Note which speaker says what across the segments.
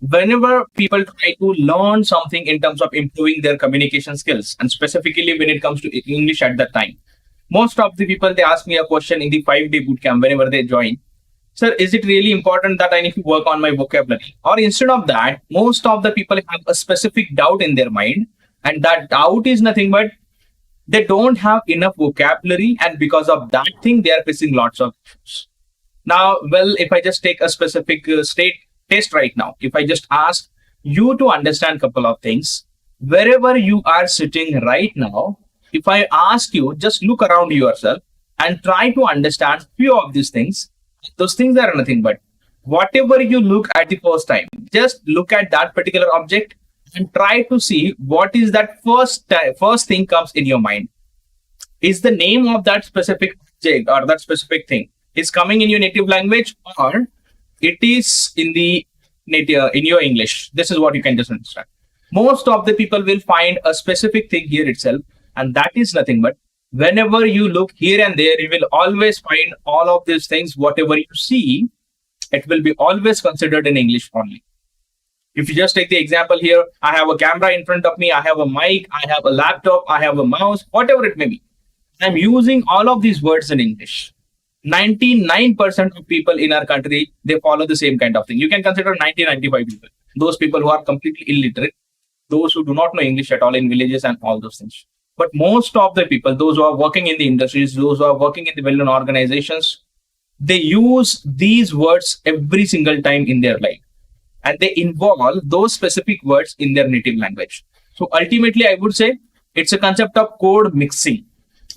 Speaker 1: Whenever people try to learn something in terms of improving their communication skills, and specifically when it comes to English at that time, most of the people they ask me a question in the 5 day bootcamp whenever they join. Sir, is it really important that I need to work on my vocabulary? Or instead of that, most of the people have a specific doubt in their mind, and that doubt is nothing but they don't have enough vocabulary, and because of that thing, they are facing lots of issues. Now, well, if I just take a specific state test right now, if I just ask you to understand couple of things, wherever you are sitting right now, if I ask you, just look around yourself and try to understand few of these things. Those things are nothing but whatever you look at the first time, just look at that particular object and try to see what is that first thing comes in your mind. Is the name of that specific object or that specific thing is coming in your native language, or it is in the native in your English? This is what you can just understand. Most of the people will find a specific thing here itself, and that is nothing but whenever you look here and there, you will always find all of these things. Whatever you see, it will be always considered in English only. If you just take the example here, I have a camera in front of me, I have a mic, I have a laptop, I have a mouse, whatever it may be. I'm using all of these words in English. 99% of people in our country, they follow the same kind of thing. You can consider 90-95 people. Those people who are completely illiterate, those who do not know English at all in villages and all those things. But most of the people, those who are working in the industries, those who are working in the well-known organizations, they use these words every single time in their life. And they involve those specific words in their native language. So ultimately, I would say it's a concept of code mixing.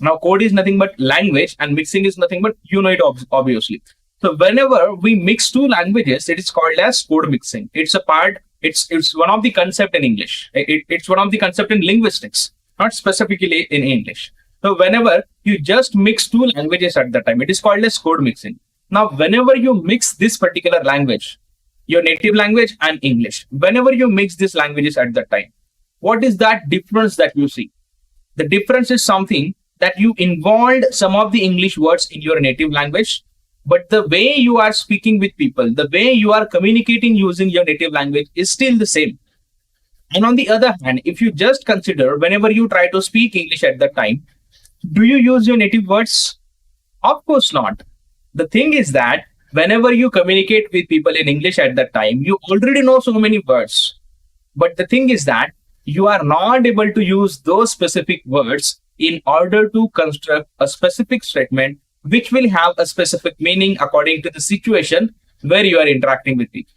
Speaker 1: Now, code is nothing but language, and mixing is nothing but, you know it obviously. So whenever we mix two languages, it is called as code mixing. It's a part, it's one of the concept in English. It's one of the concept in linguistics, not specifically in English. So whenever you just mix two languages at the time, it is called as code mixing. Now, whenever you mix this particular language, your native language and English, whenever you mix these languages at that time, what is that difference that you see? The difference is something that you involved some of the English words in your native language, but the way you are speaking with people, the way you are communicating using your native language is still the same. And on the other hand, if you just consider whenever you try to speak English at that time, do you use your native words? Of course not. The thing is that whenever you communicate with people in English at that time, you already know so many words. But the thing is that you are not able to use those specific words in order to construct a specific statement which will have a specific meaning according to the situation where you are interacting with people.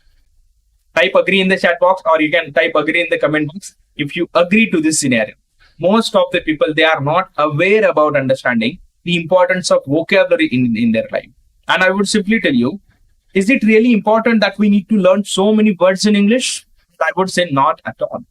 Speaker 1: Type agree in the chat box, or you can type agree in the comment box if you agree to this scenario. Most of the people, they are not aware about understanding the importance of vocabulary in their life. And I would simply tell you, is it really important that we need to learn so many words in English? I would say not at all.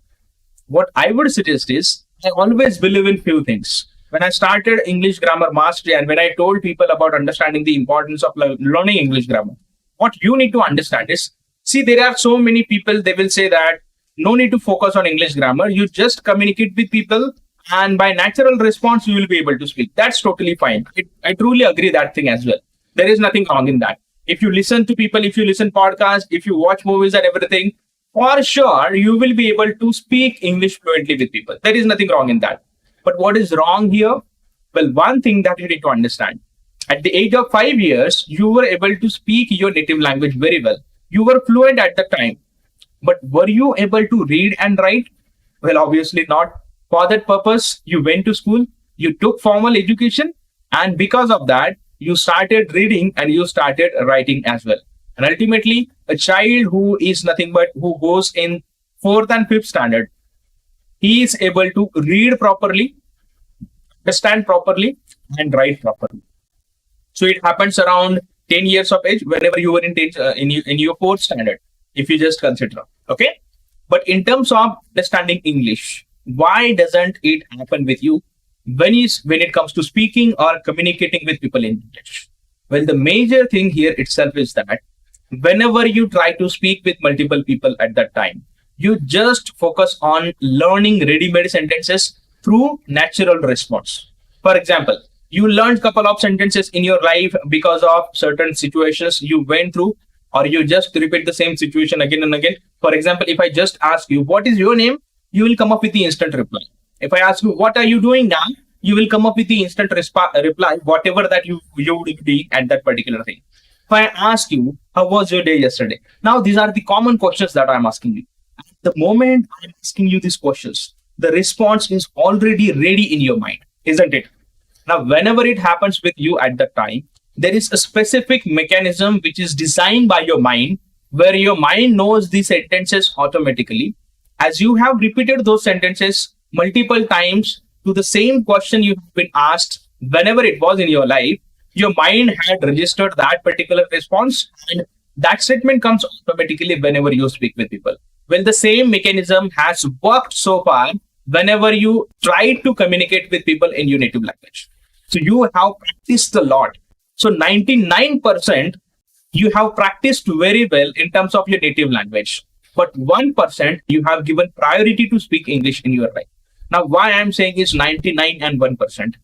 Speaker 1: What I would suggest is, I always believe in few things. When I started English grammar mastery and when I told people about understanding the importance of learning English grammar, what you need to understand is, see, there are so many people, they will say that no need to focus on English grammar. You just communicate with people and by natural response, you will be able to speak. That's totally fine. I truly agree that thing as well. There is nothing wrong in that. If you listen to people, if you listen podcasts, if you watch movies and everything, for sure, you will be able to speak English fluently with people. There is nothing wrong in that. But what is wrong here? Well, one thing that you need to understand. At the age of 5 years, you were able to speak your native language very well. You were fluent at the time. But were you able to read and write? Well, obviously not. For that purpose, you went to school, you took formal education, and because of that, you started reading and you started writing as well. And ultimately, a child who is nothing but who goes in 4th and 5th standard, he is able to read properly, understand properly, and write properly. So it happens around 10 years of age, whenever you were in your 4th standard, if you just consider. Okay. But in terms of understanding English, why doesn't it happen with you when it comes to speaking or communicating with people in English? Well, the major thing here itself is that whenever you try to speak with multiple people at that time, you just focus on learning ready-made sentences through natural response. For example, you learned a couple of sentences in your life because of certain situations you went through, or you just repeat the same situation again and again. For example, if I just ask you, what is your name? You will come up with the instant reply. If I ask you, what are you doing now? You will come up with the instant reply, whatever that you would be at that particular thing. If I ask you, how was your day yesterday? Now, these are the common questions that I'm asking you. The moment I'm asking you these questions, the response is already ready in your mind, isn't it? Now, whenever it happens with you at that time, there is a specific mechanism which is designed by your mind where your mind knows the sentences automatically. As you have repeated those sentences multiple times to the same question you have been asked whenever it was in your life, your mind had registered that particular response, and that statement comes automatically whenever you speak with people. Well, the same mechanism has worked so far whenever you try to communicate with people in your native language. So you have practiced a lot. So 99% you have practiced very well in terms of your native language, but 1% you have given priority to speak English in your life. Now, why I'm saying is 99 and 1%.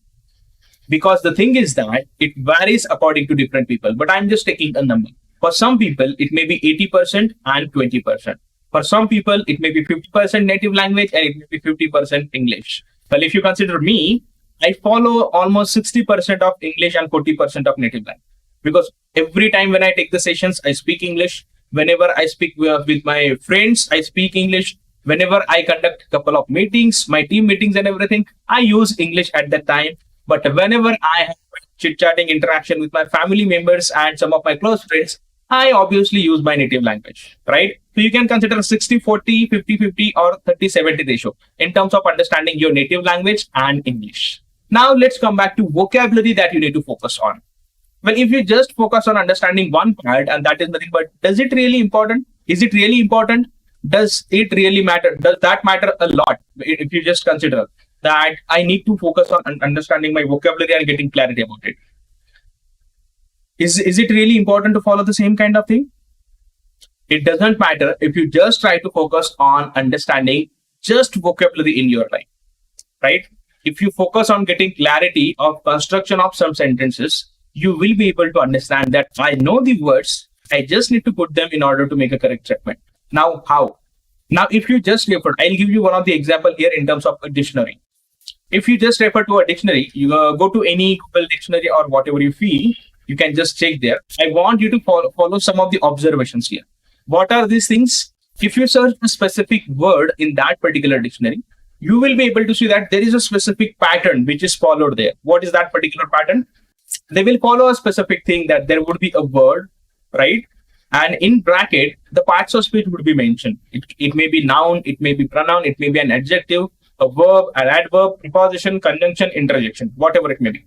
Speaker 1: Because the thing is that it varies according to different people, but I'm just taking a number. For some people, it may be 80% and 20%. For some people, it may be 50% native language and it may be 50% English. Well, if you consider me, I follow almost 60% of English and 40% of native language. Because every time when I take the sessions, I speak English. Whenever I speak with my friends, I speak English. Whenever I conduct a couple of meetings, my team meetings and everything, I use English at that time. But whenever I have chit-chatting interaction with my family members and some of my close friends, I obviously use my native language, right? So you can consider 60-40, 50-50 or 30-70 ratio in terms of understanding your native language and English. Now let's come back to vocabulary that you need to focus on. Well, if you just focus on understanding one part and that is nothing but, does it really important? Is it really important? Does it really matter? Does that matter a lot? If you just consider that I need to focus on understanding my vocabulary and getting clarity about it. Is it really important to follow the same kind of thing? It doesn't matter if you just try to focus on understanding just vocabulary in your life, right? If you focus on getting clarity of construction of some sentences, you will be able to understand that I know the words, I just need to put them in order to make a correct statement. Now, how? Now, if you just refer, I'll give you one of the example here in terms of a dictionary. If you just refer to a dictionary, you go to any Google dictionary or whatever you feel, you can just check there. I want you to follow some of the observations here. What are these things? If you search a specific word in that particular dictionary, you will be able to see that there is a specific pattern which is followed there. What is that particular pattern? They will follow a specific thing that there would be a word, right? And in bracket, the parts of speech would be mentioned. It may be noun, it may be pronoun, it may be an adjective, a verb, an adverb, preposition, conjunction, interjection, whatever it may be.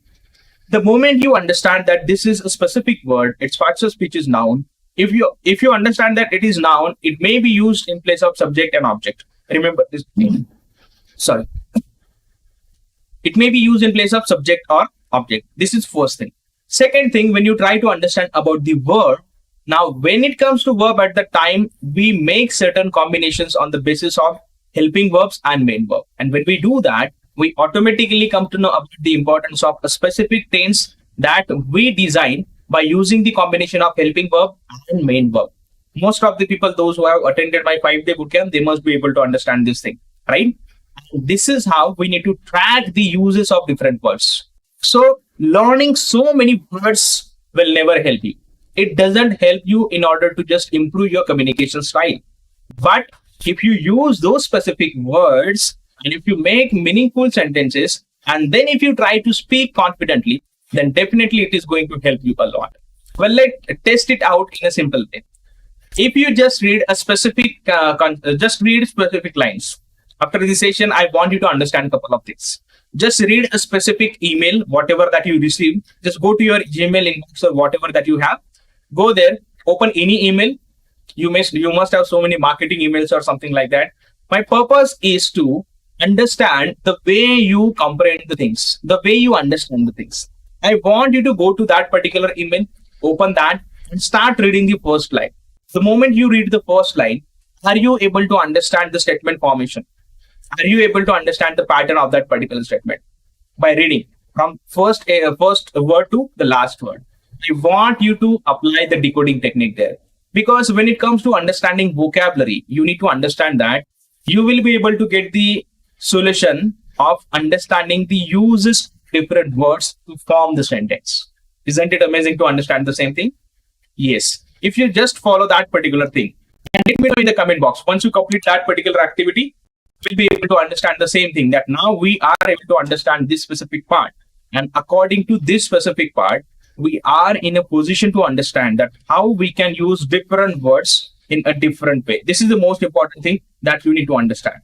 Speaker 1: The moment you understand that this is a specific word, its parts of speech is noun. If you understand that it is noun, it may be used in place of subject and object. Remember this. Sorry. It may be used in place of subject or object. This is first thing. Second thing, when you try to understand about the verb, now when it comes to verb at the time, we make certain combinations on the basis of helping verbs and main verb. And when we do that, we automatically come to know about the importance of a specific tense that we design by using the combination of helping verb and main verb. Most of the people, those who have attended my 5-day bootcamp, they must be able to understand this thing, right? This is how we need to track the uses of different words. So learning so many words will never help you. It doesn't help you in order to just improve your communication style. But if you use those specific words and if you make meaningful sentences, and then if you try to speak confidently, then definitely it is going to help you a lot. Well, let's test it out in a simple way. If you just read a specific, specific lines. After this session, I want you to understand a couple of things. Just read a specific email, whatever that you receive. Just go to your Gmail inbox or whatever that you have. Go there, open any email. You must have so many marketing emails or something like that. My purpose is to understand the way you comprehend the things, the way you understand the things. I want you to go to that particular email, open that and start reading the first line. The moment you read the first line, are you able to understand the statement formation? Are you able to understand the pattern of that particular statement? By reading from first word to the last word. I want you to apply the decoding technique there. Because when it comes to understanding vocabulary, you need to understand that you will be able to get the solution of understanding the uses of different words to form the sentence. Isn't it amazing to understand the same thing? Yes. If you just follow that particular thing, and let me know in the comment box. Once you complete that particular activity, we'll be able to understand the same thing, that now we are able to understand this specific part. And according to this specific part, we are in a position to understand that how we can use different words in a different way. This is the most important thing that you need to understand.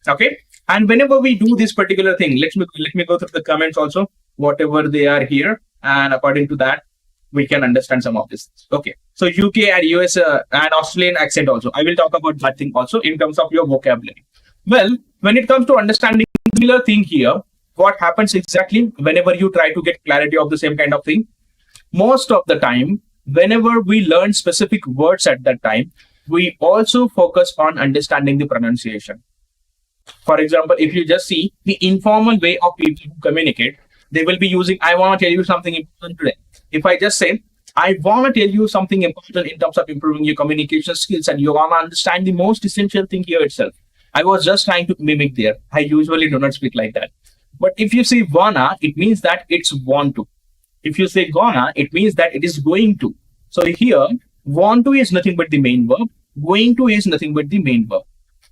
Speaker 1: Okay. And whenever we do this particular thing, let me go through the comments also, whatever they are here. And according to that, we can understand some of this. Okay. So UK and US and Australian accent also. I will talk about that thing also in terms of your vocabulary. Well, when it comes to understanding similar thing here, what happens exactly whenever you try to get clarity of the same kind of thing? Most of the time, whenever we learn specific words at that time, we also focus on understanding the pronunciation. For example, if you just see the informal way of people who communicate, they will be using, I want to tell you something important today. If I just say, I want to tell you something important in terms of improving your communication skills, and you want to understand the most essential thing here itself. I was just trying to mimic there. I usually do not speak like that. But if you say wanna, it means that it's want to. If you say gonna, it means that it is going to. So here, want to is nothing but the main verb. Going to is nothing but the main verb,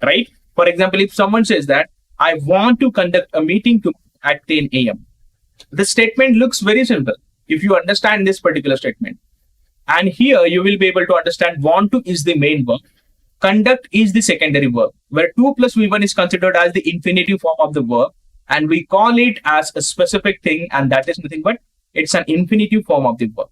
Speaker 1: right? For example, if someone says that, I want to conduct a meeting at 10 a.m. The statement looks very simple if you understand this particular statement. And here you will be able to understand want to is the main verb. Conduct is the secondary verb, where 2 plus V1 is considered as the infinitive form of the verb. And we call it as a specific thing, and that is nothing but it's an infinitive form of the verb.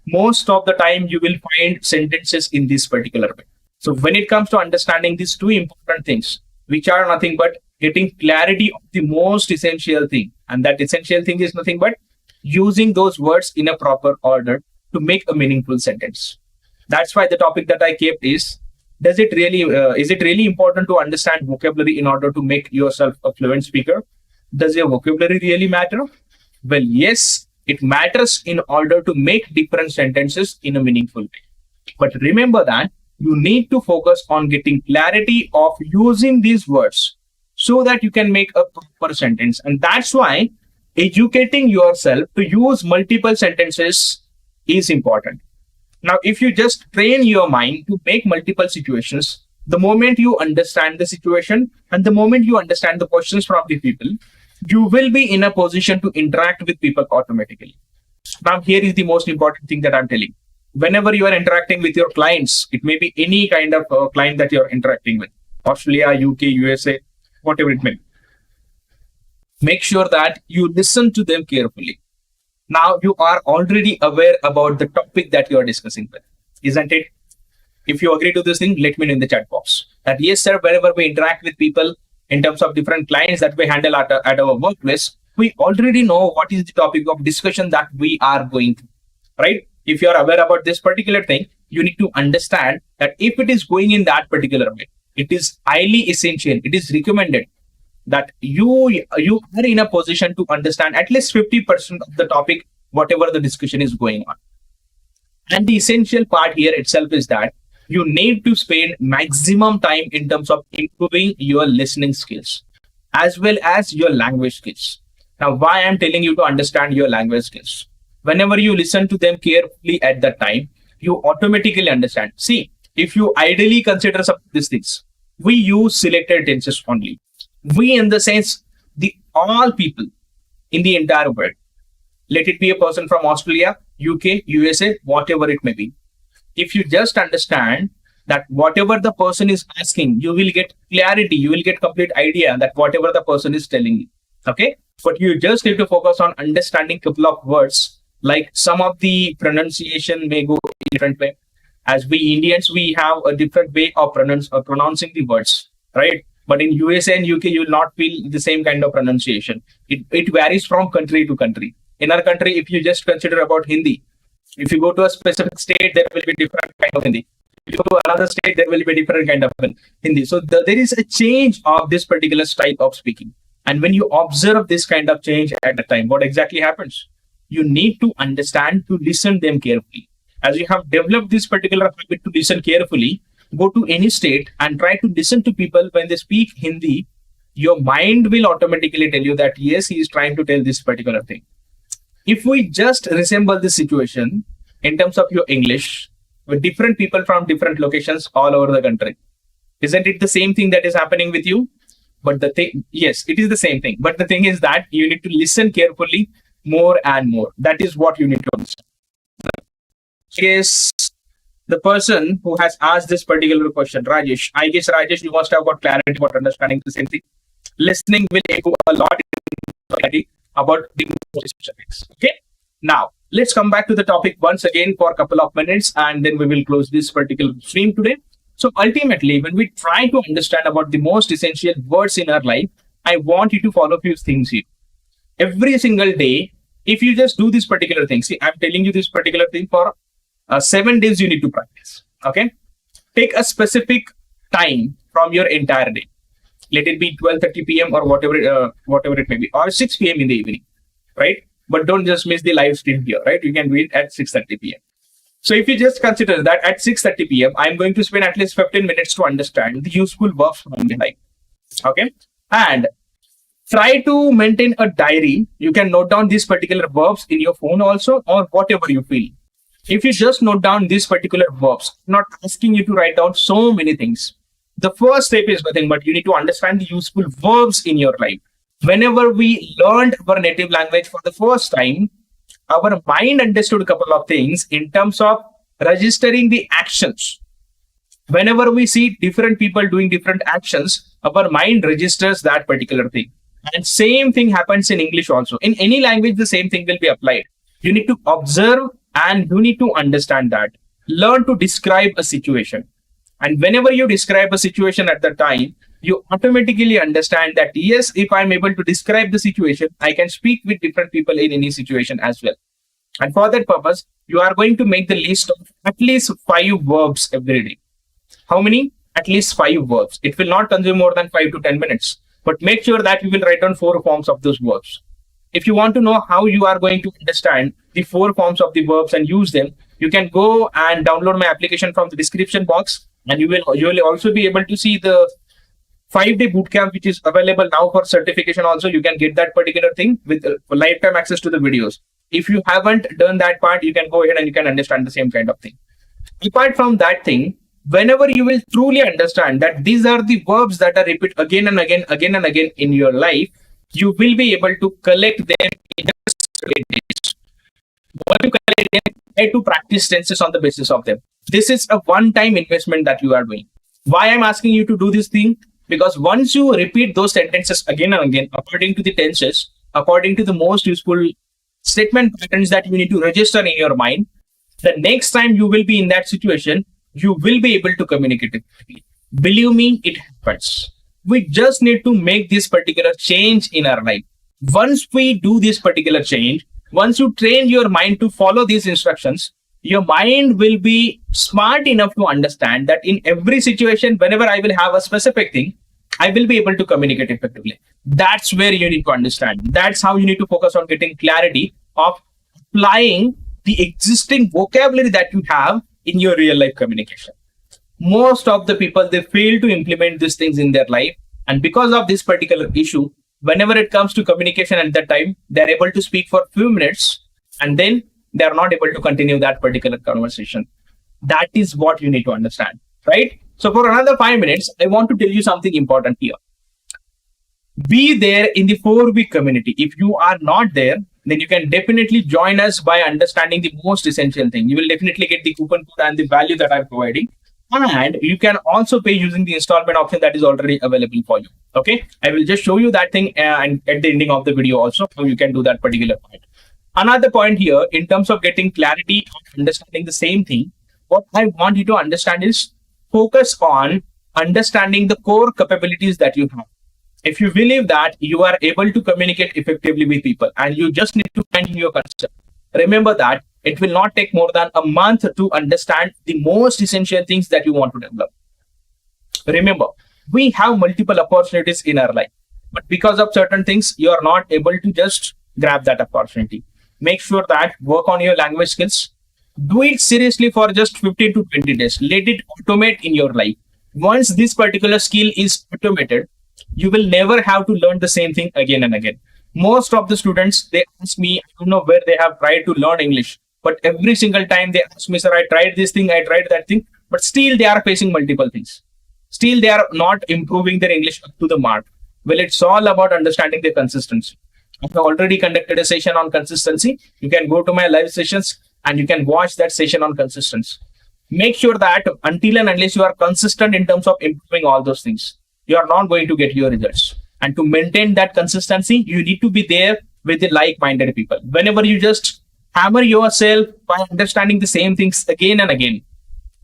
Speaker 1: Most of the time you will find sentences in this particular way. So when it comes to understanding these two important things, which are nothing but getting clarity of the most essential thing, and that essential thing is nothing but using those words in a proper order to make a meaningful sentence. That's why the topic that I kept is it really important to understand vocabulary in order to make yourself a fluent speaker? Does your vocabulary really matter? Well, yes, it matters in order to make different sentences in a meaningful way. But remember that you need to focus on getting clarity of using these words so that you can make a proper sentence. And that's why educating yourself to use multiple sentences is important. Now, if you just train your mind to make multiple situations, the moment you understand the situation and the moment you understand the questions from the people, you will be in a position to interact with people automatically. Now, here is the most important thing that I'm telling. Whenever you are interacting with your clients, it may be any kind of client that you're interacting with, Australia, UK, USA, whatever it may be. Make sure that you listen to them carefully. Now you are already aware about the topic that you are discussing with, isn't it? If you agree to this thing, let me know in the chat box. That yes, sir, whenever we interact with people in terms of different clients that we handle at our workplace, we already know what is the topic of discussion that we are going through, right? If you are aware about this particular thing, you need to understand that if it is going in that particular way, it is highly essential. It is recommended that you are in a position to understand at least 50% of the topic, whatever the discussion is going on. And the essential part here itself is that you need to spend maximum time in terms of improving your listening skills as well as your language skills. Now, why I'm telling you to understand your language skills? Whenever you listen to them carefully at that time, you automatically understand. See, if you ideally consider some of these things, we use selected tenses only. We, in the sense, the all people in the entire world. Let it be a person from Australia, UK, USA, whatever it may be. If you just understand that whatever the person is asking, you will get clarity, you will get complete idea that whatever the person is telling you. Okay? But you just need to focus on understanding a couple of words, like some of the pronunciation may go a different way. As we Indians, we have a different way of pronouncing the words, right? But in USA and UK, you will not feel the same kind of pronunciation. It varies from country to country. In our country, if you just consider about Hindi, if you go to a specific state, there will be different kind of Hindi. If you go to another state, there will be different kind of Hindi. So there is a change of this particular style of speaking. And when you observe this kind of change at the time, what exactly happens? You need to understand to listen them carefully. As you have developed this particular habit to listen carefully, go to any state and try to listen to people when they speak Hindi. Your mind will automatically tell you that yes, he is trying to tell this particular thing. If we just resemble this situation in terms of your English with different people from different locations all over the country, isn't it the same thing that is happening with you? But the thing, yes, it is the same thing. But the thing is that you need to listen carefully more and more. That is what you need to understand. Yes, the person who has asked this particular question, Rajesh, I guess Rajesh, you must have got clarity about understanding the same thing. Listening will improve a lot in clarity about the specifics. Okay. Now let's come back to the topic once again for a couple of minutes, and then we will close this particular stream today. So ultimately, when we try to understand about the most essential words in our life, I want you to follow a few things here. Every single day, if you just do this particular thing, see, I'm telling you this particular thing for 7 days you need to practice. Okay. Take a specific time from your entire day. Let it be 12:30 p.m. or whatever it may be, or 6 p.m. in the evening, right? But don't just miss the live stream here, right? You can do it at 6:30 p.m. So if you just consider that at 6:30 p.m., I'm going to spend at least 15 minutes to understand the useful verbs from the life. Okay. And try to maintain a diary. You can note down these particular verbs in your phone also, or whatever you feel. If you just note down these particular verbs, I'm not asking you to write down so many things. The first step is nothing but you need to understand the useful verbs in your life. Whenever we learned our native language for the first time, our mind understood a couple of things in terms of registering the actions. Whenever we see different people doing different actions, our mind registers that particular thing. And same thing happens in English also. In any language, the same thing will be applied. You need to observe and you need to understand that. Learn to describe a situation. And whenever you describe a situation at the time, you automatically understand that, yes, if I'm able to describe the situation, I can speak with different people in any situation as well. And for that purpose, you are going to make the list of at least 5 verbs every day. How many? At least 5 verbs. It will not consume more than 5 to 10 minutes. But make sure that you will write down 4 forms of those verbs. If you want to know how you are going to understand the 4 forms of the verbs and use them, you can go and download my application from the description box. And you will also be able to see the 5-day bootcamp, which is available now for certification. Also, you can get that particular thing with lifetime access to the videos. If you haven't done that part, you can go ahead and you can understand the same kind of thing. Apart from that thing, whenever you will truly understand that these are the verbs that are repeated again and again in your life, you will be able to collect them in just 8 days. Once you collect them, try to practice tenses on the basis of them. This is a one-time investment that you are doing. Why I'm asking you to do this thing? Because once you repeat those sentences again and again, according to the tenses, according to the most useful statement patterns that you need to register in your mind, the next time you will be in that situation, you will be able to communicate it. Believe me, it happens. We just need to make this particular change in our life. Once we do this particular change, once you train your mind to follow these instructions, your mind will be smart enough to understand that in every situation, whenever I will have a specific thing, I will be able to communicate effectively. That's where you need to understand. That's how you need to focus on getting clarity of applying the existing vocabulary that you have in your real life communication. Most of the people, they fail to implement these things in their life. And because of this particular issue, whenever it comes to communication at that time, they're able to speak for a few minutes and then they're not able to continue that particular conversation. That is what you need to understand, right? So for another 5 minutes, I want to tell you something important here. Be there in the 4-week community. If you are not there, then you can definitely join us by understanding the most essential thing. You will definitely get the coupon code and the value that I'm providing. And you can also pay using the installment option that is already available for you. Okay, I will just show you that thing and at the ending of the video also, how you can do that particular point. Another point here, in terms of getting clarity of understanding the same thing, what I want you to understand is focus on understanding the core capabilities that you have. If you believe that you are able to communicate effectively with people and you just need to find your concept, remember that it will not take more than a month to understand the most essential things that you want to develop. Remember, we have multiple opportunities in our life, but because of certain things, you are not able to just grab that opportunity. Make sure that work on your language skills, Do it seriously for just 15 to 20 days. Let it automate in your life. Once this particular skill is automated, you will never have to learn the same thing again and again. Most of the students, they ask me, I don't know where they have tried to learn English, but every single time they ask me, sir, I tried this thing, I tried that thing, but still they are facing multiple things. Still they are not improving their English up to the mark. Well, it's all about understanding the consistency. I've already conducted a session on consistency. You can go to my live sessions and you can watch that session on consistency. Make sure that until and unless you are consistent in terms of improving all those things, you are not going to get your results. And to maintain that consistency, you need to be there with the like-minded people. Whenever you just hammer yourself by understanding the same things again and again,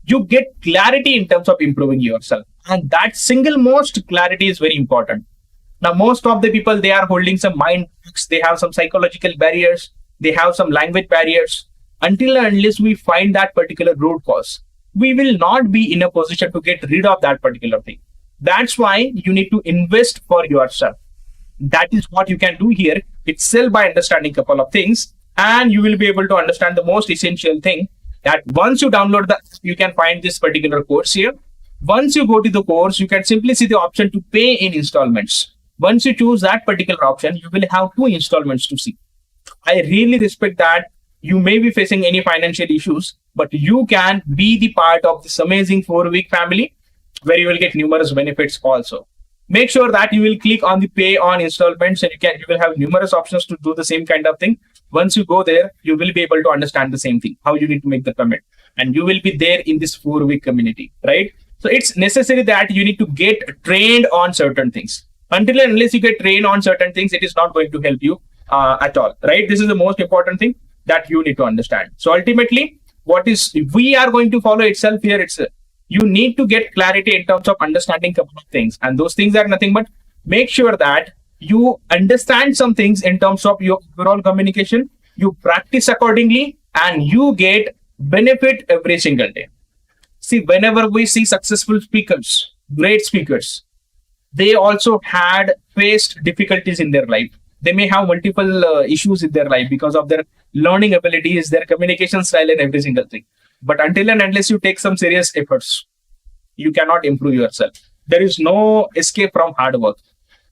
Speaker 1: you get clarity in terms of improving yourself. And that single most clarity is very important. Now, most of the people, they are holding some mind blocks, they have some psychological barriers, they have some language barriers. Until and unless we find that particular root cause, we will not be in a position to get rid of that particular thing. That's why you need to invest for yourself. That is what you can do here itself by understanding a couple of things, and you will be able to understand the most essential thing, that once you download the app, you can find this particular course here. Once you go to the course, you can simply see the option to pay in installments. Once you choose that particular option, you will have 2 installments to see. I really respect that you may be facing any financial issues, but you can be the part of this amazing 4-week family where you will get numerous benefits also. Make sure that you will click on the pay on installments, and you will have numerous options to do the same kind of thing. Once you go there, you will be able to understand the same thing, how you need to make the payment, and you will be there in this 4-week community, right? So it's necessary that you need to get trained on certain things. Until and unless you get trained on certain things, it is not going to help you at all, right? This is the most important thing that you need to understand. So ultimately, what is we are going to follow itself here, it's you need to get clarity in terms of understanding a couple of things, and those things are nothing but make sure that you understand some things in terms of your overall communication, you practice accordingly, and you get benefit every single day. See, whenever we see successful speakers, great speakers, they also had faced difficulties in their life. They may have multiple issues in their life because of their learning abilities, their communication style, and every single thing. But until and unless you take some serious efforts, you cannot improve yourself. There is no escape from hard work,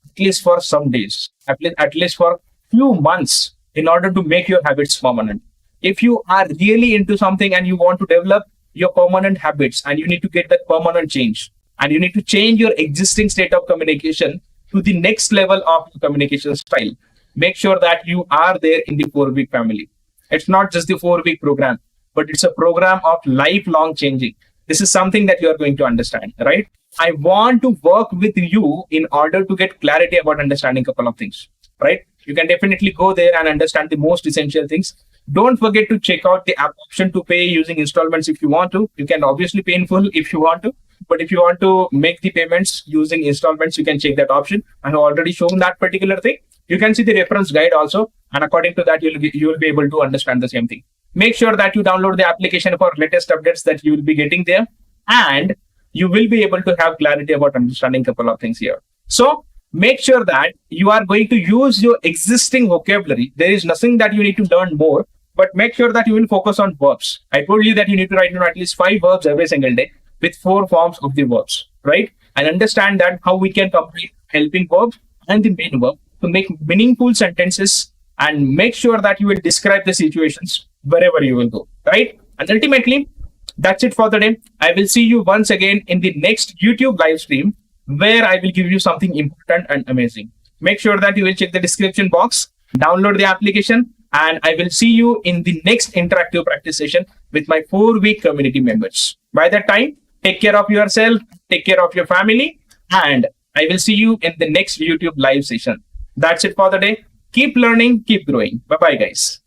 Speaker 1: at least for some days, at least for few months, in order to make your habits permanent. If you are really into something and you want to develop your permanent habits, and you need to get that permanent change, and you need to change your existing state of communication to the next level of communication style, make sure that you are there in the 4-week family. It's not just the 4-week program, but it's a program of lifelong changing. This is something that you are going to understand, right? I want to work with you in order to get clarity about understanding a couple of things, right? You can definitely go there and understand the most essential things. Don't forget to check out the app option to pay using installments if you want to. You can obviously pay in full if you want to, but if you want to make the payments using installments, you can check that option. I have already shown that particular thing. You can see the reference guide also, and according to that, you will be able to understand the same thing. Make sure that you download the application for latest updates that you will be getting there, and you will be able to have clarity about understanding a couple of things here. So make sure that you are going to use your existing vocabulary. There is nothing that you need to learn more, but make sure that you will focus on verbs. I told you that you need to write at least 5 verbs every single day with 4 forms of the verbs, right? And understand that how we can combine helping verb and the main verb to make meaningful sentences, and make sure that you will describe the situations wherever you will go, right? And ultimately, that's it for the day. I will see you once again in the next YouTube live stream, where I will give you something important and amazing. Make sure that you will check the description box, download the application, and I will see you in the next interactive practice session with my 4-week community members. By that time, take care of yourself, take care of your family, and I will see you in the next YouTube live session. That's it for the day. Keep learning, keep growing. Bye-bye, guys.